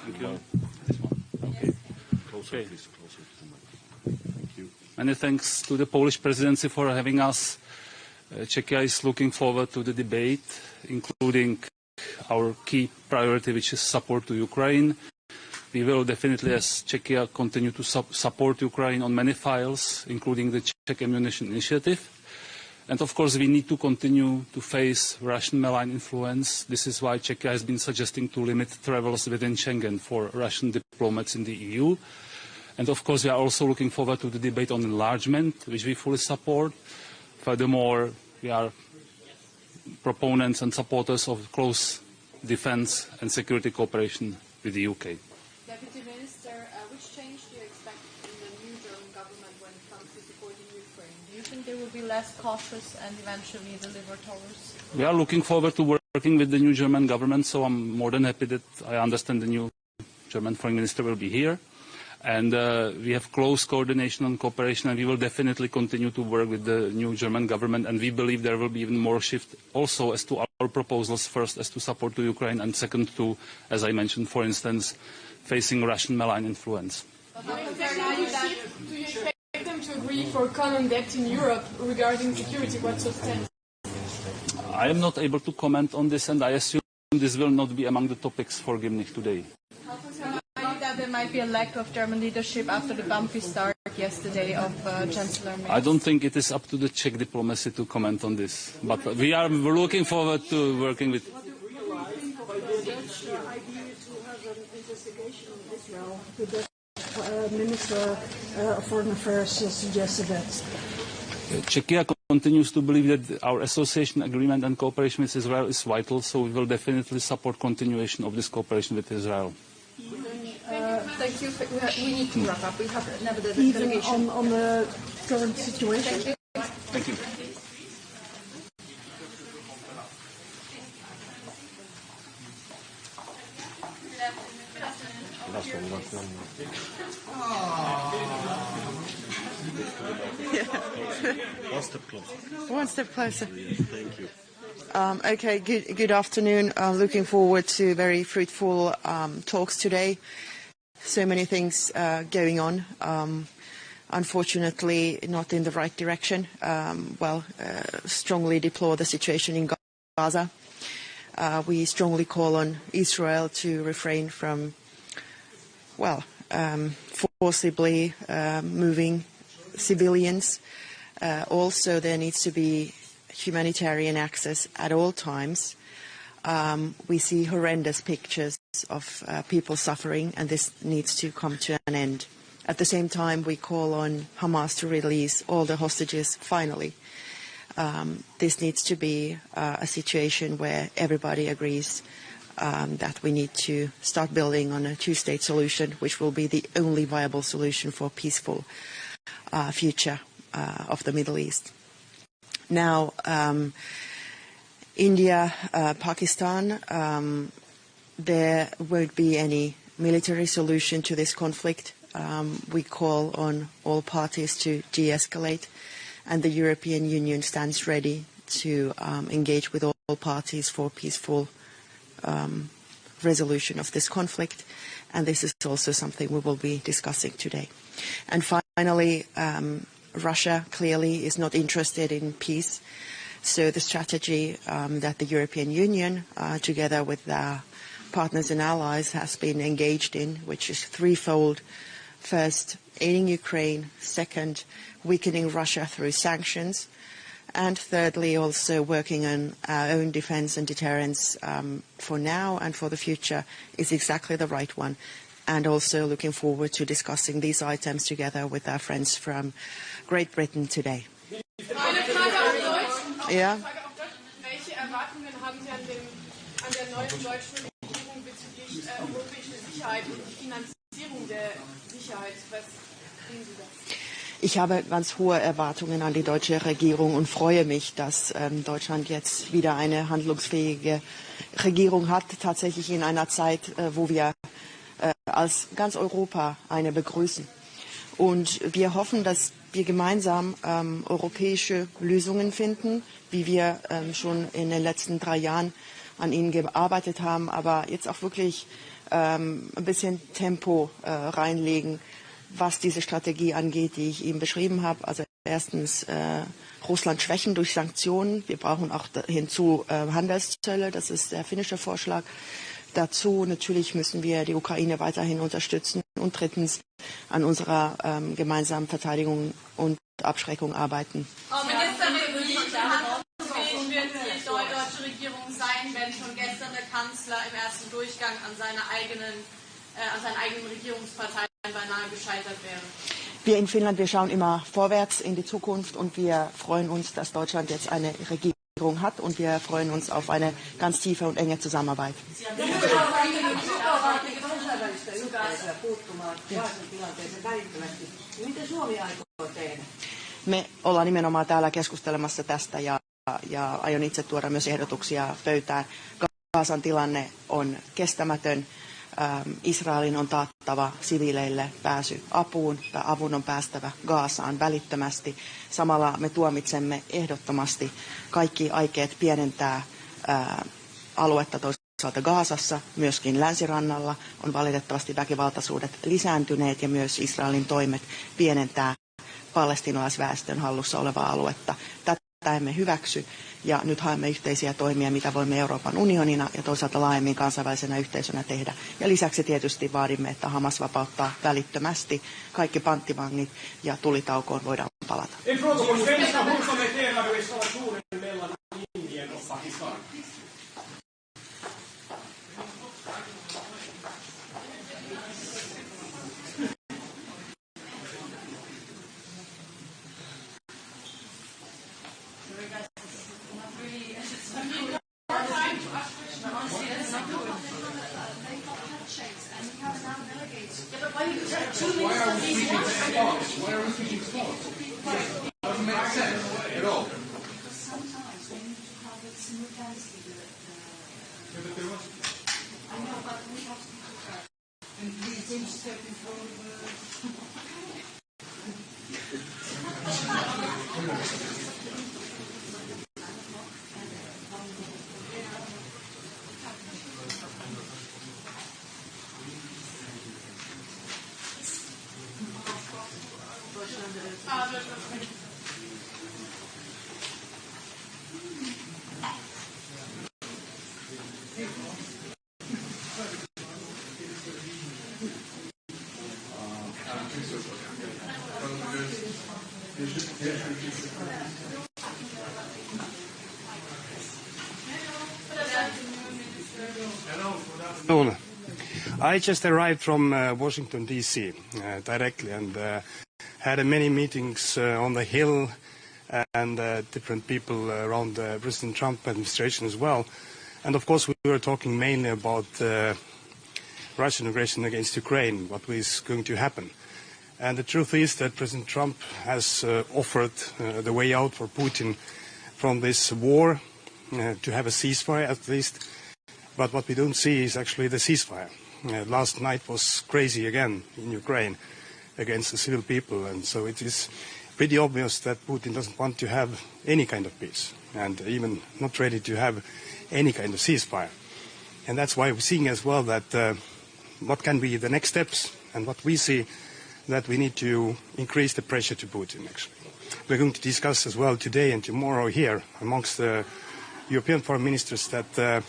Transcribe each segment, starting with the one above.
Thank you. This one. Okay. Closer, please. Closer to the mic. Thank you. Many thanks to the Polish presidency for having us. Czechia is looking forward to the debate, including our key priority, which is support to Ukraine. We will definitely, as Czechia, continue to support Ukraine on many files, including the Czech Ammunition Initiative. And of course, we need to continue to face Russian malign influence. This is why Czechia has been suggesting to limit travels within Schengen for Russian diplomats in the EU. And of course, we are also looking forward to the debate on enlargement, which we fully support. Furthermore, we are proponents and supporters of close defense and security cooperation with the UK. Deputy Minister, which change do you expect in the new German government when it comes to supporting Ukraine? Do you think they will be less cautious and eventually deliver towards? We are looking forward to working with the new German government, so I'm more than happy that I understand the new German Foreign Minister will be here. And we have close coordination and cooperation, and we will definitely continue to work with the new German government. And we believe there will be even more shift also as to our proposals, first as to support to Ukraine, and second to, as I mentioned, for instance, facing Russian malign influence. Do you expect them to agree for common debt in Europe regarding security? What substance? I am not able to comment on this, and I assume this will not be among the topics for Gymnich today. That there might be a lack of German leadership after the bumpy start yesterday of Chancellor Merkel. I don't think it is up to the Czech diplomacy to comment on this, but we are looking forward to working with. What do you think of the Dutch idea to have an investigation in Israel? The Dutch Minister of Foreign Affairs suggested that. Czechia continues to believe that our association agreement and cooperation with Israel is vital, so we will definitely support continuation of this cooperation with Israel. Thank you. We need to wrap up. We have another Even delegation. on the current situation? Thank you. One step closer. One step closer. Thank you. Okay, good afternoon. Looking forward to very fruitful talks today. So many things going on. Unfortunately, not in the right direction. Strongly deplore the situation in Gaza. We strongly call on Israel to refrain from, forcibly moving civilians. Also, there needs to be humanitarian access at all times. We see horrendous pictures of people suffering, and this needs to come to an end. At the same time, we call on Hamas to release all the hostages finally. This needs to be a situation where everybody agrees that we need to start building on a two-state solution, which will be the only viable solution for a peaceful future of the Middle East. Now, India, Pakistan, there won't be any military solution to this conflict. We call on all parties to de-escalate, and the European Union stands ready to engage with all parties for peaceful resolution of this conflict, and this is also something we will be discussing today. And finally, Russia clearly is not interested in peace. So the strategy that the European Union, together with their partners and allies, has been engaged in, which is threefold. First, aiding Ukraine. Second, weakening Russia through sanctions. And thirdly, also working on our own defense and deterrence for now and for the future is exactly the right one. And also looking forward to discussing these items together with our friends from Great Britain today. Ja. Welche Erwartungen haben Sie an der neuen deutschen Regierung bezüglich europäischer Sicherheit und die Finanzierung der Sicherheit? Was sehen Sie das? Ich habe ganz hohe Erwartungen an die deutsche Regierung und freue mich, dass Deutschland jetzt wieder eine handlungsfähige Regierung hat, tatsächlich in einer Zeit, wo wir als ganz Europa eine begrüßen. Und wir hoffen, dass wir gemeinsam europäische Lösungen finden, wie wir schon in den letzten 3 Jahren an ihnen gearbeitet haben, aber jetzt auch wirklich ein bisschen Tempo reinlegen, was diese Strategie angeht, die ich Ihnen beschrieben habe. Also erstens Russland schwächen durch Sanktionen. Wir brauchen auch hinzu Handelszölle. Das ist der finnische Vorschlag. Dazu natürlich müssen wir die Ukraine weiterhin unterstützen und drittens an unserer gemeinsamen Verteidigung und Abschreckung arbeiten. Frau Ministerin, wie handlungsfähig wird die deutsche Regierung sein, wenn schon gestern der Kanzler im ersten Durchgang an seinen eigenen Regierungsparteien beinahe gescheitert wäre? Wir in Finnland, wir schauen immer vorwärts in die Zukunft und wir freuen uns, dass Deutschland jetzt eine Regierung hat und wir freuen uns auf eine ganz tiefe und enge Zusammenarbeit. Me ollaan nimenomaan täällä keskustelemassa tästä ja aion itse tuoda myös ehdotuksia pöytään. Gazan tilanne on kestämätön. Israelin on taattava siviileille pääsy apuun, tai avun on päästävä Gazaan välittömästi. Samalla me tuomitsemme ehdottomasti kaikki aikeet pienentää aluetta toisaalta Gazassa, myöskin länsirannalla on valitettavasti väkivaltaisuudet lisääntyneet ja myös Israelin toimet pienentää palestiinalaisväestön hallussa olevaa aluetta. Tätä emme hyväksy ja nyt haemme yhteisiä toimia, mitä voimme Euroopan unionina ja toisaalta laajemmin kansainvälisenä yhteisönä tehdä. Ja lisäksi tietysti vaadimme, että Hamas vapauttaa välittömästi kaikki panttivangit ja tulitaukoon voidaan palata. I just arrived from Washington, D.C. Directly and had many meetings on the Hill and different people around the President Trump administration as well. And of course we were talking mainly about Russian aggression against Ukraine, what is going to happen. And the truth is that President Trump has offered the way out for Putin from this war, to have a ceasefire at least. But what we don't see is actually the ceasefire. Last night was crazy again in Ukraine against the civil people, and so it is pretty obvious that Putin doesn't want to have any kind of peace, and even not ready to have any kind of ceasefire. And that's why we're seeing as well that what can be the next steps, and what we see that we need to increase the pressure to Putin, actually. We're going to discuss as well today and tomorrow here amongst the European foreign ministers that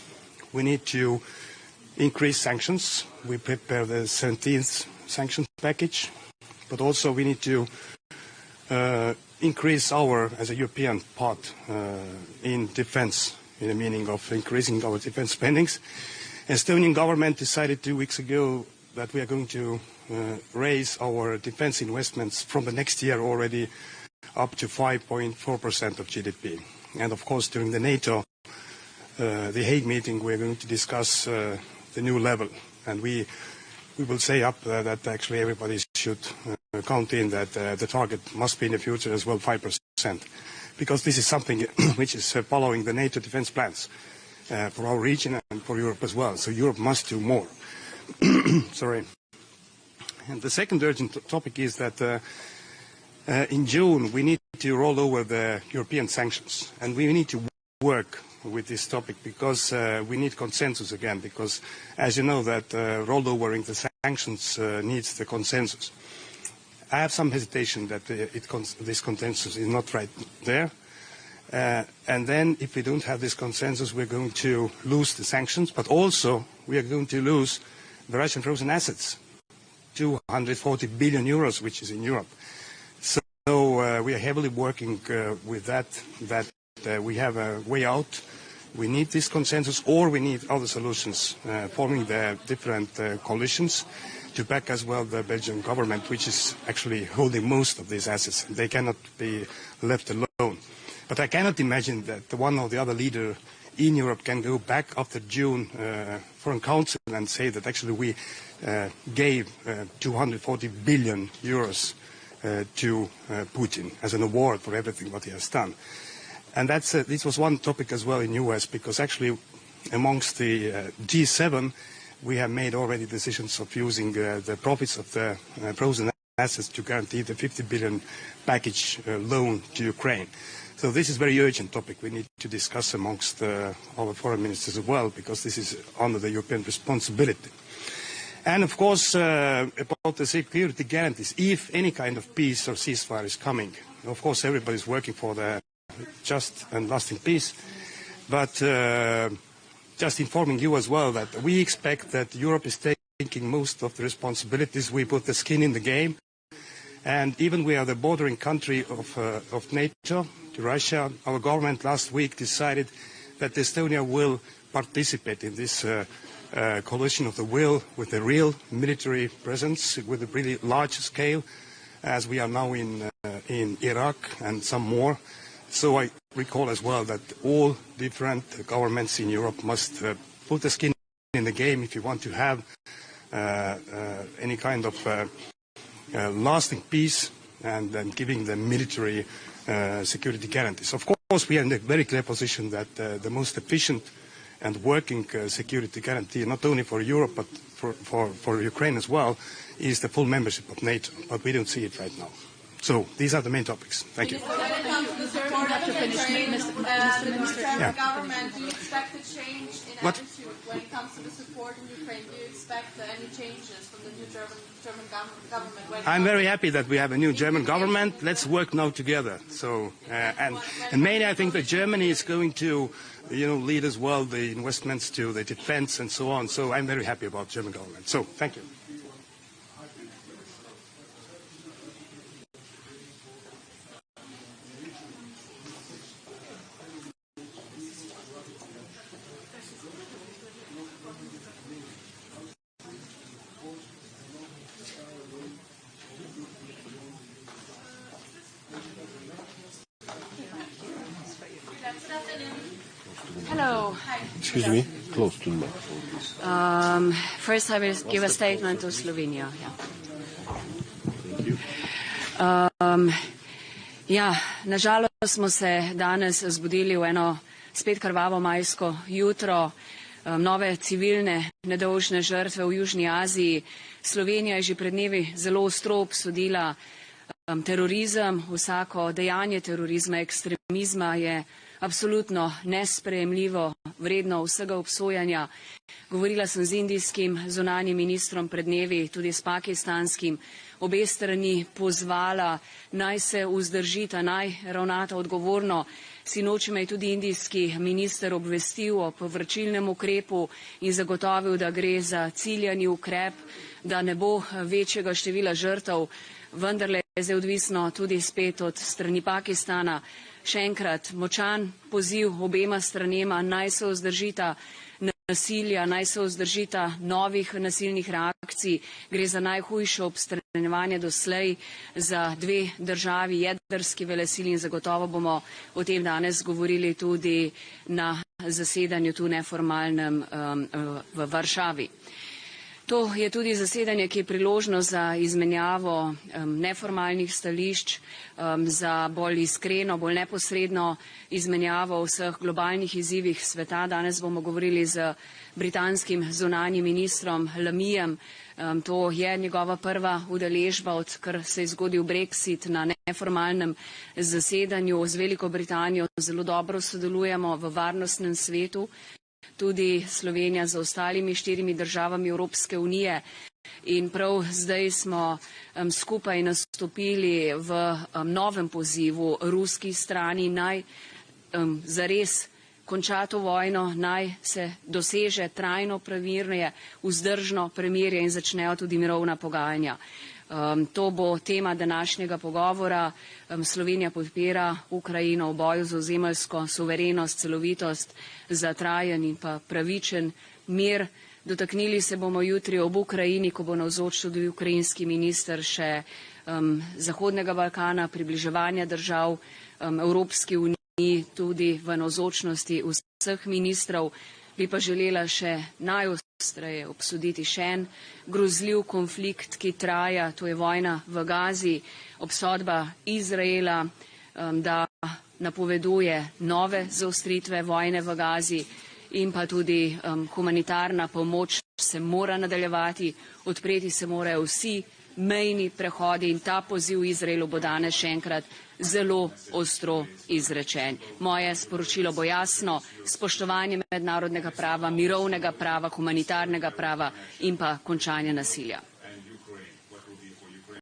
we need to increase sanctions. We prepare the 17th sanctions package, but also we need to increase our, as a European part, in defense, in the meaning of increasing our defense spendings. Estonian government decided 2 weeks ago that we are going to raise our defense investments from the next year already up to 5.4% of GDP. And of course, during the NATO, the Hague meeting, we're going to discuss the new level. And we will say up that actually everybody should count in that the target must be in the future as well 5%. Because this is something which is following the NATO defense plans for our region and for Europe as well. So Europe must do more. Sorry. And the second urgent topic is that in June we need to roll over the European sanctions, and we need to work with this topic because we need consensus again, because as you know that rollovering the sanctions needs the consensus. I have some hesitation that this consensus is not right there. And then if we don't have this consensus, we're going to lose the sanctions, but also we are going to lose the Russian frozen assets, 240 billion euros, which is in Europe. So we are heavily working with that we have a way out. We need this consensus, or we need other solutions, forming the different coalitions to back as well the Belgian government, which is actually holding most of these assets. They cannot be left alone. But I cannot imagine that one or the other leader in Europe can go back after June Foreign Council and say that actually we gave 240 billion euros to Putin as an award for everything what he has done. And this was one topic as well in US, because actually amongst the G7 we have made already decisions of using the profits of the frozen assets to guarantee the 50 billion package loan to Ukraine. So this is a very urgent topic we need to discuss amongst our foreign ministers as well, because this is under the European responsibility. And of course, about the security guarantees, if any kind of peace or ceasefire is coming, of course everybody is working for the just and lasting peace, but just informing you as well that we expect that Europe is taking most of the responsibilities. We put the skin in the game, and even we are the bordering country of NATO to Russia. Our government last week decided that Estonia will participate in this coalition of the will with a real military presence, with a really large scale, as we are now in Iraq and some more. So I recall as well that all different governments in Europe must put the skin in the game if you want to have any kind of lasting peace and giving the military security guarantees. Of course, we are in a very clear position that the most efficient and working security guarantee, not only for Europe but for Ukraine as well, is the full membership of NATO. But we don't see it right now. So these are the main topics. Thank you. When it comes to the support of the German government, do you expect a change in attitude when it comes to the support in Ukraine? Do you expect any changes from the new German government? I'm very happy that we have a new German government. Let's work now together. So and mainly I think that Germany is going to lead as well the investments to the defense and so on. So I'm very happy about German government. So thank you. Hello. Excuse me, close to the microphone, please. First, I will give a statement to Slovenia. Thank you. Nažalost smo se danes zbudili v eno spet krvavo majsko jutro, nove civilne nedolžne žrtve v Južni Aziji. Slovenija je že pred dnevi zelo ostro obsodila terorizem, vsako dejanje terorizma, ekstremizma je absolutno nesprejemljivo, vredno vsega obsojanja. Govorila sem z indijskim zunanjim ministrom pred dnevi, tudi s pakistanskim. Obe strani pozvala, naj se vzdržita, naj ravnata odgovorno. Sinoči me je tudi indijski minister obvestil o povračilnem ukrepu in zagotovil, da gre za ciljani ukrep, da ne bo večjega števila žrtev. Vendarle je zdaj odvisno tudi spet od strani Pakistana. Še enkrat močan poziv obema stranema, naj se vzdržita nasilja, naj se vzdržita novih nasilnih reakcij. Gre za najhujše obstranjevanje doslej za dve državi, jedrski velesili, in zagotovo bomo o tem danes govorili tudi na zasedanju tu neformalnem v Varšavi. To je tudi zasedanje, ki je priložnost za izmenjavo neformalnih stališč, za bolj iskreno, bolj neposredno izmenjavo o vseh globalnih izzivih sveta. Danes bomo govorili z britanskim zunanjim ministrom Lamijem. To je njegova prva udeležba, odkar se je zgodil Brexit, na neformalnem zasedanju. Z Veliko Britanijo zelo dobro sodelujemo v varnostnem svetu. Tudi Slovenija z ostalimi 4 državami Evropske unije. In prav zdaj smo skupaj nastopili v novem pozivu ruski strani, naj zares konča to vojno, naj se doseže trajno premirje, vzdržno premirje in začnejo tudi mirovna pogajanja. To bo tema današnjega pogovora. Slovenija podpira Ukrajino v boju za ozemeljsko suverenost, celovitost, za trajen in pa pravičen mir. Dotaknili se bomo jutri ob Ukrajini, ko bo navzoč tudi ukrajinski minister, še Zahodnega Balkana, približevanja držav Evropski uniji, tudi v navzočnosti vseh ministrov. Bi pa želela še najostreje obsoditi še en grozljiv konflikt, ki traja, to je vojna v Gazi, obsodba Izraela, da napoveduje nove zaostritve vojne v Gazi in pa tudi humanitarna pomoč se mora nadaljevati, odpreti se morajo vsi mejni prehodi in ta poziv Izraelu bo danes še enkrat zelo ostro izrečen. Moje sporočilo bo jasno: spoštovanje mednarodnega prava, mirovnega prava, humanitarnega prava in pa končanje nasilja.